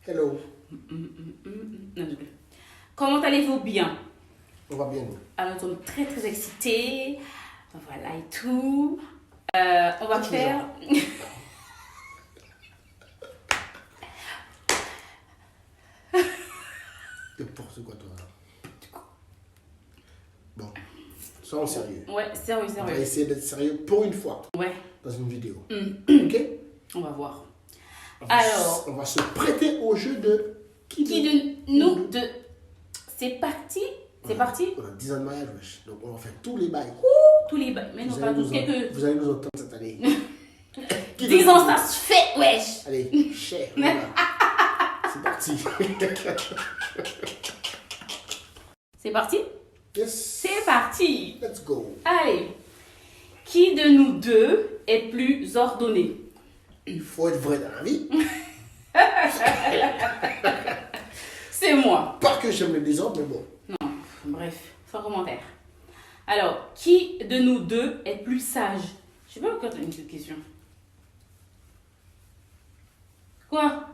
Hello. Non, je... Comment allez-vous bien? On va bien, nous. Alors, nous sommes très très excités. Voilà et tout. On va faire... N'importe quoi, toi. Bon, soyons sérieux. Ouais, sérieux, On va sérieux. essayer d'être sérieux pour une fois Ouais, dans une vidéo. Ok? on va voir. On va Alors, on va se prêter au jeu de qui de nous deux? C'est parti? C'est parti? On a 10 ans de mariage, wesh. Donc on va faire tous les bails. Tous les bails. Mais non, Vous pas allez tous. nous Quelques... vous allez nous entendre cette année. 10 ans, ça se fait, wesh! Allez, cher. Voilà. C'est parti. C'est parti? Yes. C'est parti! Let's go. Allez. Qui de nous deux est plus ordonné? Il faut être vrai dans la vie. C'est moi. Pas que j'aime le désordre, mais bon. Non, bref, sans commentaire. Alors, qui de nous deux est plus sage? Je sais pas pourquoi tu as une petite question. Quoi?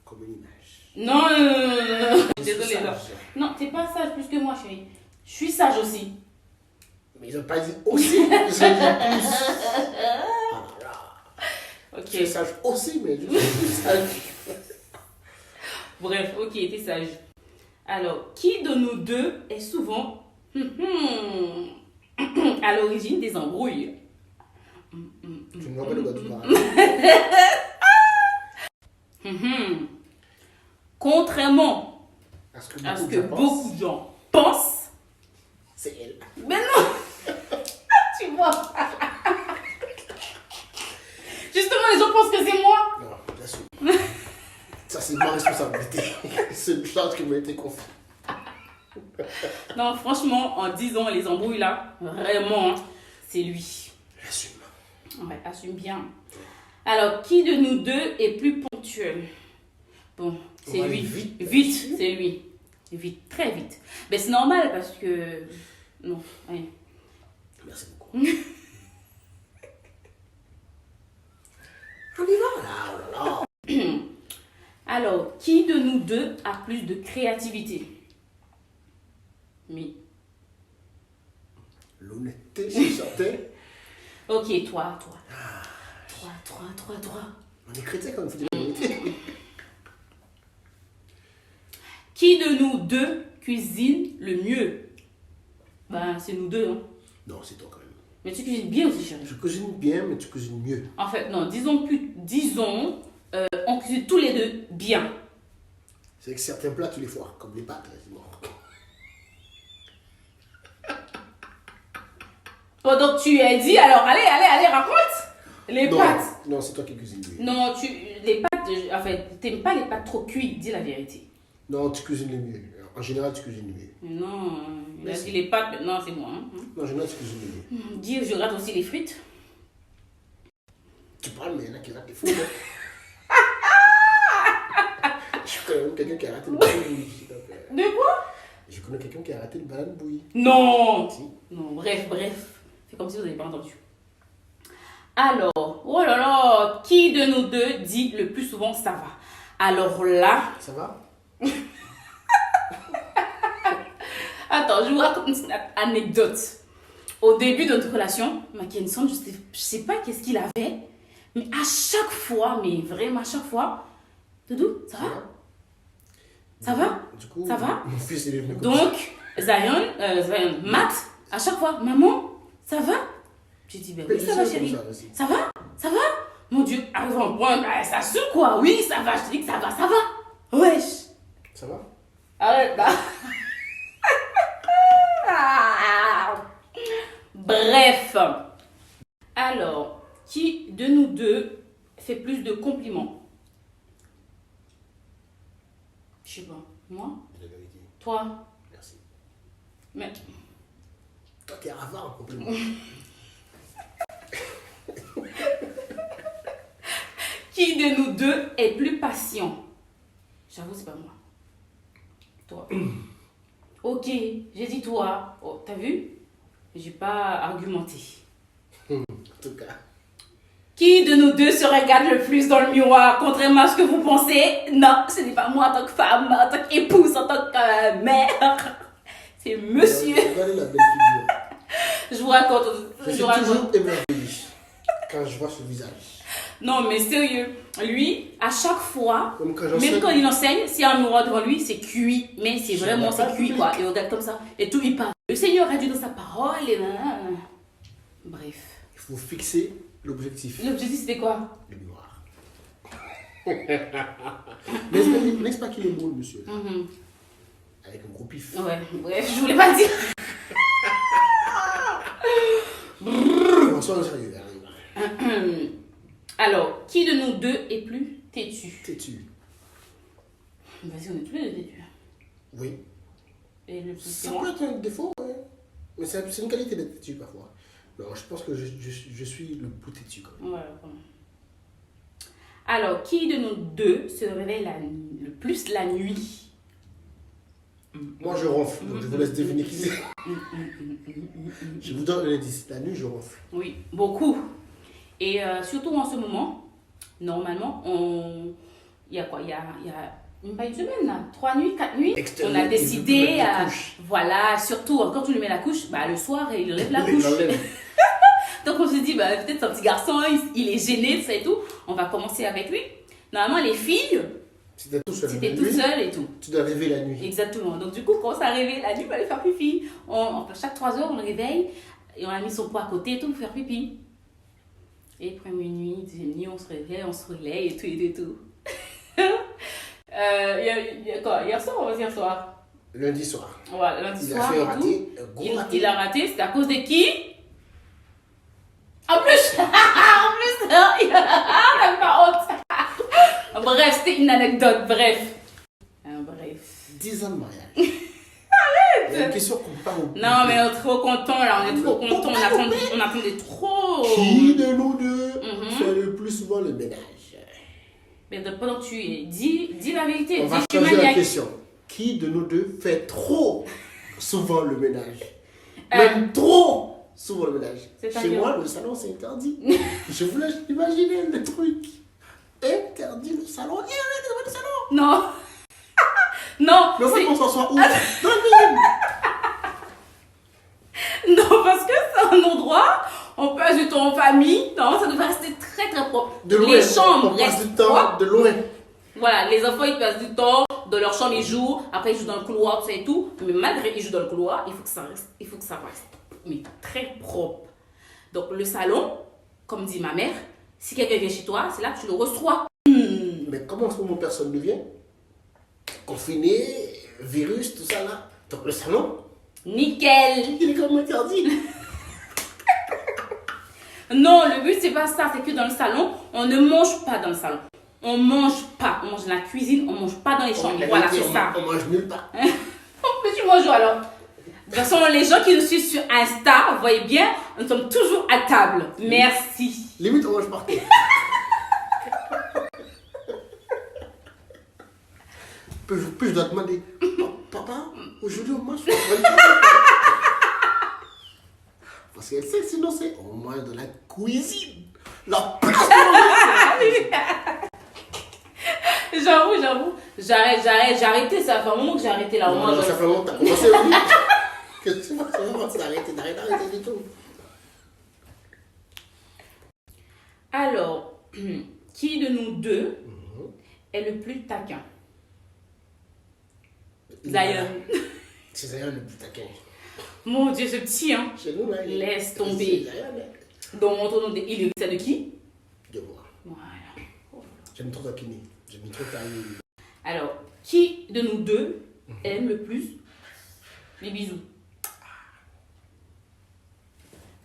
Comme une image. Non, non, non, non, non, non. Je suis Désolée, non. sage. Non, t'es pas sage plus que moi, chérie. Je suis sage aussi. Mais ils n'ont pas dit aussi. Ils ont dit plus. Ah là là. Ok. Je suis sage aussi, mais je suis plus sage. Bref, ok, t'es sage. Alors, qui de nous deux est souvent à l'origine des embrouilles? Tu ne vois pas de quoi tu parles. Contrairement À ce que à ce beaucoup que de gens beaucoup pensent, de gens pensent, c'est elle. mais non, tu vois. Justement, les gens pensent que c'est moi. Non, j'assume. Ça, c'est ma responsabilité. C'est une charge qui m'a été confiée. Non, franchement, en 10 ans, les embrouilles là, vraiment, c'est lui. J'assume. Ouais, assume bien. Alors, qui de nous deux est plus ponctuel? Bon, c'est On va lui. aller vite. Vite, c'est lui. Vite, très vite. Mais c'est normal parce que... Non, ouais. Merci beaucoup. On y va là, oh là là. Alors, qui de nous deux a plus de créativité? Oui. L'honnêteté, c'est certain. Ok, toi. Toi. On est chrétien quand on fait de l'honnêteté. Qui de nous deux cuisine le mieux? Ben, c'est nous deux, hein. Non, c'est toi quand même. Mais tu cuisines bien aussi, chérie. Tu cuisines bien, mais tu cuisines mieux. En fait, non, disons, on cuisine tous les deux bien. C'est que certains plats, tu les foires, comme les pâtes, là, c'est mort. Pendant que tu as dit, alors allez, raconte les Non, pâtes. non, c'est toi qui cuisines mieux. Non, les pâtes, en fait, t'aimes pas les pâtes trop cuites, dis la vérité. Non, tu cuisines le mieux. En général, tu cuisines mieux. Non, il a Merci. dit les pâtes, maintenant c'est moi. Hein. Non, en général, tu cuisines le mieux. Dis, je rate aussi les frites. Tu parles, mais il y en a qui ratent les fous. Je connais quelqu'un qui a raté le banane bouillie. De quoi? Je connais quelqu'un qui a raté le banane bouillie. Non. Si. Non, bref. C'est comme si vous n'avez pas entendu. Alors, oh là là, qui de nous deux dit le plus souvent ça va? Alors là, Ça va? attends, je vous raconte une petite anecdote. Au début de notre relation, Mackenson, je sais pas qu'est-ce qu'il avait, mais à chaque fois, mais vraiment à chaque fois, Doudou, ça va? Ça va? Du coup, Ça va? mon fils, il est venu comme ça. Donc, Zion, Matt, à chaque fois, maman, ça va? J'ai dit, ben oui, ça va, chérie. Ça va? Ça va? Mon Dieu, arrive en point, ben, ça se quoi? Oui, ça va, je te dis que ça va, ça va. Wesh. Ça va? Arrête là. Bref. Alors, qui de nous deux fait plus de compliments? Je sais pas. Moi? La vérité. Toi? Merci. Mais... Toi, t'es avare en compliment. Qui de nous deux est plus patient? J'avoue, c'est pas moi. Toi. Ok, j'ai dit toi. Oh, t'as vu? J'ai pas argumenté. En tout cas. Qui de nous deux se regarde le plus dans le miroir, contrairement à ce que vous pensez? Non, ce n'est pas moi en tant que femme, en tant qu'épouse, en tant que mère. C'est monsieur. Regardez la belle figure. Je vous raconte. Je suis toujours émerveillé quand je vois ce visage. Non, mais sérieux. Lui, à chaque fois, Comme quand même j'enseigne. quand il enseigne, s'il y a un miroir devant lui, c'est cuit. Mais c'est Je vraiment, vois pas c'est cuit, le quoi. Il regarde comme ça. Et tout, il parle. Le Seigneur a dit dans sa parole. Et bref. Il faut fixer l'objectif. L'objectif, c'était quoi? Le miroir. N'est-ce pas qu'il est beau, le monsieur? Avec un gros pif. Ouais, bref, je voulais pas le dire. On soit sérieux. Alors, qui de nous deux est plus têtu? Têtu. Vas-y, on est tous les deux têtus. Oui. Et le plus Ça peut être un défaut, ouais. Mais c'est une qualité d'être têtu parfois. Non, je pense que je suis le plus têtu quand même. Voilà, vraiment. Alors, qui de nous deux se réveille le plus la nuit? Moi je ronfle, donc je vous laisse deviner qui c'est. Je vous donne un indice. La nuit, je ronfle. Oui, beaucoup. Et surtout en ce moment, normalement, il y a quoi? Il y a même pas une semaine, là, 3 nuits, 4 nuits. Extérieur, On a il veut décidé, plus mettre la couche. voilà, surtout quand tu lui mets la couche, bah, le soir, il lève la Il couche. l'enlève. Donc on se dit, bah, peut-être c'est un petit garçon, il est gêné, tout ça et tout. On va commencer avec lui. Normalement, les filles, Si t'es tout seul, c'était la tout nuit, seul et tout. tu dois rêver la nuit. Exactement. Donc du coup, quand ça réveille la nuit, on va aller faire pipi. Chaque 3 heures, on le réveille et on a mis son poids à côté et tout pour faire pipi. Et première nuit, deuxième nuit, on se réveille, on se relaye et tout et tout. Il y a quoi? Hier soir ou hier soir? Lundi soir. Voilà, lundi Il a soir fait et un tout. raté, un gros raté. Il a raté, c'était à cause de qui? En plus, il n'a pas honte. Bref, c'était une anecdote, bref. Bref. 10 ans de mariage. Il y a une question qu'on ne peut pas oublier. Non, mais on est trop content là, on est trop content, on attendait trop. Qui de nous deux Mhm. fait le plus souvent le ménage? Mais pendant que tu es, dis la vérité. On va Dis, je suis changer la maniaque. question. Qui de nous deux fait trop souvent le ménage? Même trop souvent le ménage. Chez C'est-à-dire? moi, le salon, c'est interdit. Je vous laisse imaginer le truc. Interdit le salon. Et arrête de le salon. Non. Non, Mais en fait, c'est- on s'assoit où? Dans le cuisine. non, parce que c'est un endroit, on passe du temps en famille. Non, ça devrait rester très très propre. De loin. Les chambres On passe restent du temps propres. de loin. Voilà, les enfants ils passent du temps dans leur chambre, ils jouent, après ils jouent dans le couloir, tout ça et tout. Mais malgré qu'ils jouent dans le couloir, il faut que ça reste, mais très propre. Donc le salon, comme dit ma mère, si quelqu'un vient chez toi, c'est là que tu le reçois. Mais comment en ce moment personne ne vient? Confiné, virus, tout ça là. Donc le salon, Nickel. il est comme interdit. Non, le but c'est pas ça, c'est que dans le salon, on ne mange pas dans le salon. On mange pas, on mange dans la cuisine, on mange pas dans les chambres. Voilà, c'est ça. On mange nulle part. Mais tu manges où alors? De toute façon, les gens qui nous suivent sur Insta, vous voyez bien, nous sommes toujours à table. Merci. Limite, on mange partout. Puis je dois demander, papa, aujourd'hui on mange parce qu'elle sait que sinon c'est on mange dans la cuisine. La place de manger. J'avoue. J'ai arrêté, ça fait un moment que j'ai arrêté là. Au moins, Non, ça fait longtemps, t'as commencé oui. Qu'est-ce que tu fais? Ça fait longtemps, d'arrêter du tout. Alors, qui de nous deux est le plus taquin? D'ailleurs. C'est Zayan le plus taquin. Mon Dieu, ce petit, hein. Chez nous, là, Laisse tomber. C'est Zayan, là. Dans mon tournoi, il est de qui? De moi. Voilà. J'aime trop taquiner. J'aime trop taquiner. Alors, qui de nous deux aime le plus les bisous?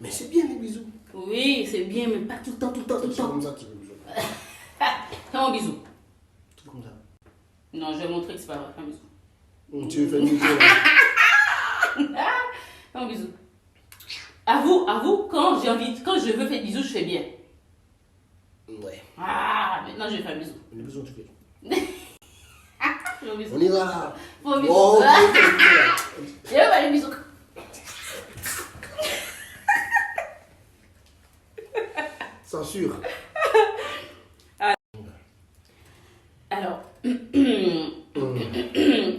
Mais c'est bien les bisous. Oui, c'est bien, mais pas tout le temps. C'est comme ça que tu veux bisous. Fais un bisou. Tout comme ça. Non, je vais montrer que c'est pas vrai. Fais un bisou. Tu veux faire une vidéo là. Fais un bisou. Avoue, quand je veux faire bisou, je fais bien. Ouais. Ah, maintenant je vais faire un bisou. On a besoin de faire. Fais un bisou. On y va là. Fais un bisou. Oh, ok, Ah, ok. je vais faire un bisou. Censure. Alors,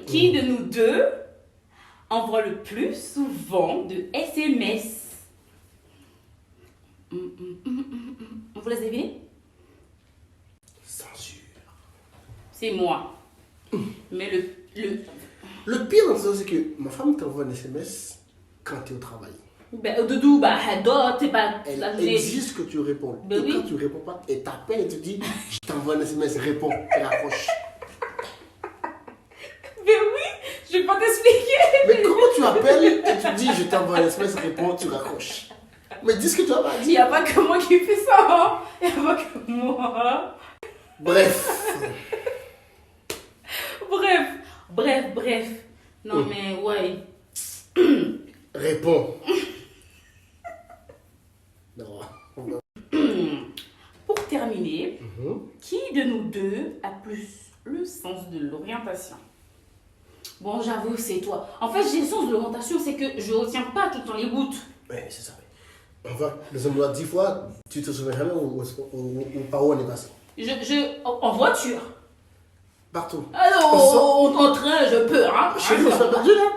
qui de nous deux envoie le plus souvent de SMS? On vous laisse deviner? Censure. C'est moi. Mais Le pire dans ça, c'est que ma femme t'envoie un SMS quand tu es au travail. Doudou, t'es pas Elle la journée. exige que tu répondes. Ben Et oui. quand tu réponds pas, elle t'appelle et te dit je t'envoie un SMS, réponds, elle accroche. Mais oui, je vais pas t'expliquer. Mais comment tu appelles et tu dis je t'envoie un SMS, réponds, tu raccroches. Mais dis ce que tu as pas Il dit. n'y a pas que moi qui fais ça. Hein. Il n'y a pas que moi. Bref. Bref. Non, mais ouais. Réponds. Non. Pour terminer, Mhm. qui de nous deux a plus le sens de l'orientation? Bon, j'avoue, c'est toi. En fait, j'ai le sens de l'orientation, c'est que je retiens pas tout le temps les routes. Ouais, c'est ça. On va les endroits 10 fois, tu te souviens jamais où par où on est passé. En voiture. Partout. Alors, en train, je peux, hein. Chez nous, on s'est perdu là.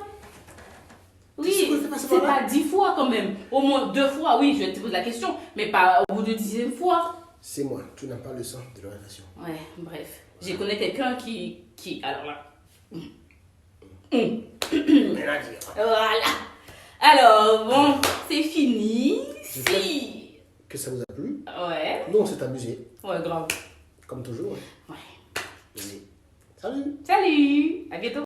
Oui, Tu sais quoi, c'est c'est pas pas 10 fois quand même. Au moins 2 fois, oui, je te pose la question, mais pas au bout de 10e fois. C'est moi, tu n'as pas le sens de l'orientation. Ouais, bref. J'ai connais quelqu'un qui. Alors là. Rien à dire. Voilà. Alors, bon, c'est fini. J'espère Si. que ça vous a plu. Ouais. Nous, on s'est amusé, Ouais, grave. comme toujours. Ouais. Allez. Salut. Salut. À bientôt.